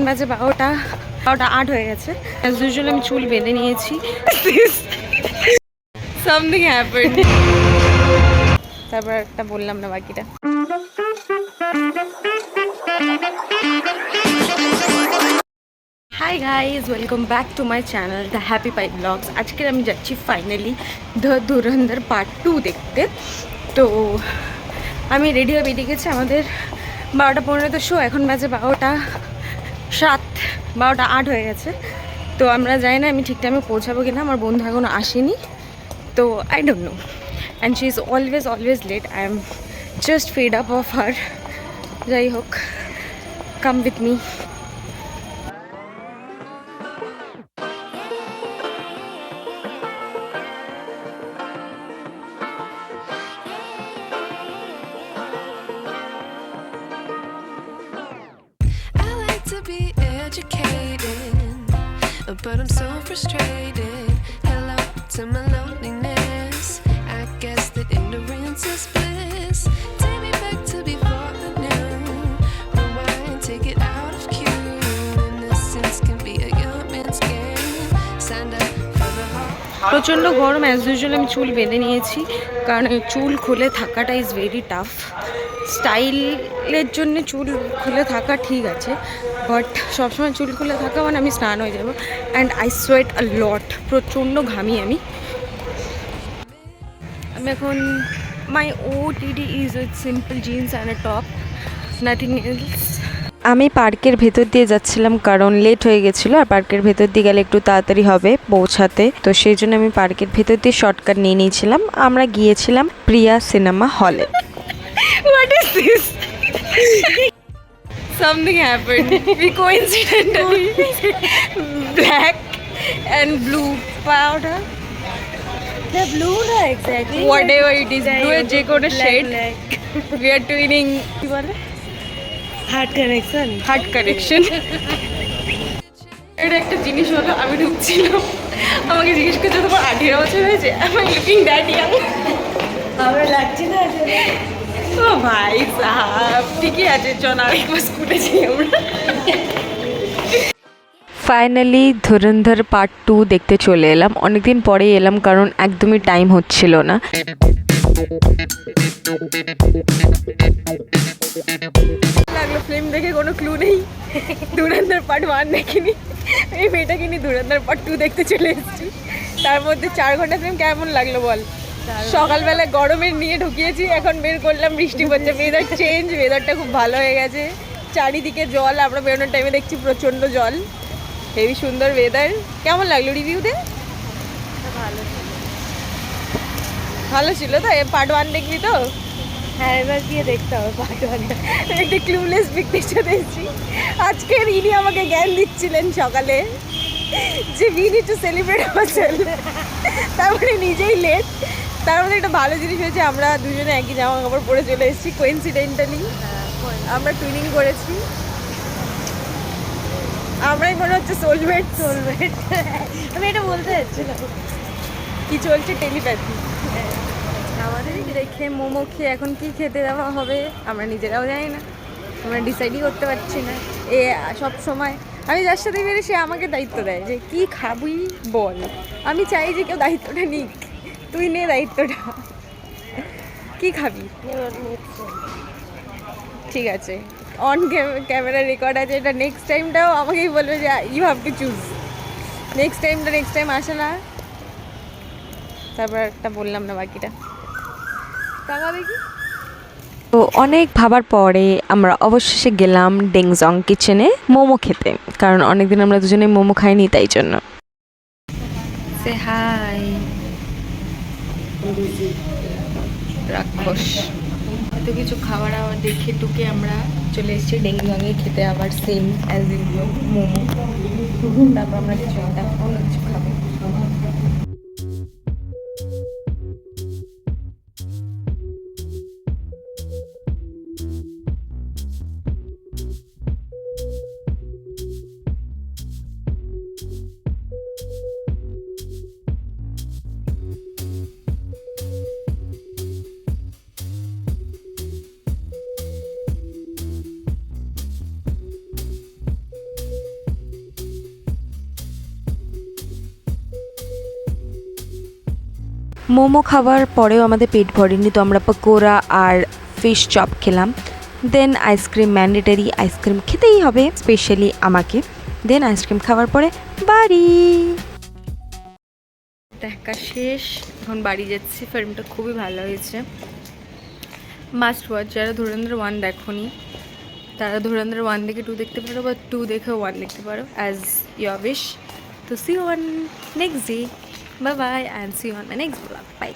বাজে 12টা 8 হয়ে গেছে। অ্যাজ ইউজুয়াল আমি চুল বেঁধে নিয়েছি। Something happened. তারপর একটা বললাম না বাকিটা। Hi guys, welcome back to my channel the Happy Pie Blogs. আজকে আমি যাচ্ছি ফাইনালি দ্য ধুরন্ধর পার্ট 2 দেখতে। তো আমি রেডি হয়ে বেরিয়ে গেছি। আমাদের 12টা 15 শো, এখন বাজে 12টা 8 হয়ে গেছে। তো আমরা যাই না আমি ঠিক টাইমে পৌঁছাবো কিনা, আমার বন্ধু এখনও আসেনি। তো I don't know, and she is always late. I am just fed up of her. যাই হোক, come with me. But I'm so frustrated. Hello to my loneliness. I guess that ignorance is bliss. Take me back to before I knew. Rewind, take it out of cue. Innocence can be a young man's game. Signed up for the heart. প্রচণ্ড গরম। As usual আমি চুল বেঁধে নিয়েছি, কারণ চুল খুলে থাকাটা ইজ ভেরি টাফ। স্টাইলের জন্য চুল খুলে থাকা ঠিক আছে, বাট সবসময় চুল খুলে থাকা মানে আমি স্নান হয়ে যাবো। And I sweat a lot, প্রচণ্ড ঘামি আমি এখন my OTD is with simple jeans and a top, nothing else. আমি পার্কের ভেতর দিয়ে যাচ্ছিলাম কারণ লেট হয়ে গেছিলো, আর পার্কের ভেতর দিয়ে গেলে একটু তাড়াতাড়ি হবে পৌঁছাতে। তো সেই জন্য আমি পার্কের ভেতর দিয়ে শর্টকাট নিয়ে নিয়েছিলাম। আমরা গিয়েছিলাম প্রিয়া সিনেমা হলে। What is this? Something happened. We coincidentally black and blue powder. The blue na exactly. Whatever it is, blue je kono shade. We are twinning. কি বলে? Heart connection. Heart connection. এটা একটা জিনিস হলো, আমি ঢুকছিলাম, আমাকে জিজ্ঞেস করছে তোমার 18 বছর হয়েছে? Am I looking that young? আমরা লাগছে না ও ভাই সাহাব, ঠিকই আছে, চল আরেকবার স্কুলে যাই আমরা। ফাইনালি ধুরন্ধর পার্ট 2 দেখতে চলে এলাম। অনেকদিন পরেই এলাম কারণ একদমই টাইম হচ্ছিল না। লাগলো ফিল্ম দেখে কোনো ক্লু নেই। ধুরন্ধর পার্ট 1 দেখিনি, এই মেয়েটাকে নিয়ে ধুরন্ধর পার্ট 2 দেখতে চলে এসেছি। তার মধ্যে 4 ঘন্টা ফিল্ম কেমন লাগলো বল? সকালবেলা গরমের নিয়ে ঢুকিয়েছি, এখন বের করলাম বৃষ্টি পড়ছে। ওয়েদার চেঞ্জ, ওয়েদারটা খুব ভালো হয়ে গেছে, চারিদিকে জল। আমরা বেরোনোর টাইমে দেখছি প্রচণ্ড জল, হেবি সুন্দর ওয়েদার। কেমন লাগলো রিভিউ দে? ভালো ছিল তো? পার্ট 1 দেখবি তো? হ্যাঁ, এবার গিয়ে দেখতে হবে পার্ট 1টা। একটি ক্লুলেস পিকচার দেখছি। আজকে ইনি আমাকে জ্ঞান দিচ্ছিলেন সকালে যে we need to celebrate ourself. তারপরে নিজেই লেট। তার মধ্যে একটা ভালো জিনিস হয়েছে, আমরা দুজনে একই জামা কাপড় পরে চলে এসেছি কোইন্সিডেন্টালি। আমরা টুইনিং করেছি, আমরাই মনে হচ্ছে সোলমেট। আমি এটা বলতে যাচ্ছিলাম। কি চলছে? টেলিপ্যাথি। আমাদের দেখে মোমো খেয়ে এখন কি খেতে দেওয়া হবে আমরা নিজেরাও জানি না, আমরা ডিসাইডই করতে পারছি না। সব সময় আমি যার সাথে বেরিয়ে সে আমাকে দায়িত্ব দেয় যে কি খাবি বল। আমি চাই যে কেউ দায়িত্বটা নিক, তুই নে দায়িত্বটা, কি খাবি? ঠিক আছে, অন ক্যামেরা রেকর্ড আছে, এটা নেক্সট টাইমটাও আমাকেই বলবে যে you have to choose. Next time আসে না। তারপর একটা বললাম না বাকিটা। টাকা দেখি। তো অনেক ভাবার পরে আমরা অবশেষে গেলাম ডেংজং কিচেনে মোমো খেতে, কারণ অনেকদিন আমরা দুজনে মোমো খাইনি, তাই জন্য। সে হাই রাক্ষস। এত কিছু খাবার আবার দেখে টুকে আমরা চলে এসেছি ডেংজংয়ে খেতে, আবার সেম অ্যাজ ইউজুয়াল মোমো। তারপর আমরা কিছু অন্য কিছু খাবো। মোমো খাওয়ার পরেও আমাদের পেট ভরেনি, তো আমরা পকোড়া আর ফিশ চপ খেলাম। দেন আইসক্রিম ম্যান্ডেটারি, আইসক্রিম খেতেই হবে স্পেশালি আমাকে। দেন আইসক্রিম খাওয়ার পরে বাড়ি দেখা শেষ, এখন বাড়ি যাচ্ছি। ফিল্মটা খুবই ভালো হয়েছে, মাস্ট ওয়াচ। যারা ধুরন্ধর 1 দেখোনি তারা ধুরন্ধর 1 দেখে 2 দেখতে পারো, বা 2 দেখে 1 দেখতে পারো, অ্যাজ ইয়োর উইশ। তো see you on next day, bye bye, and see you on the next blog, by.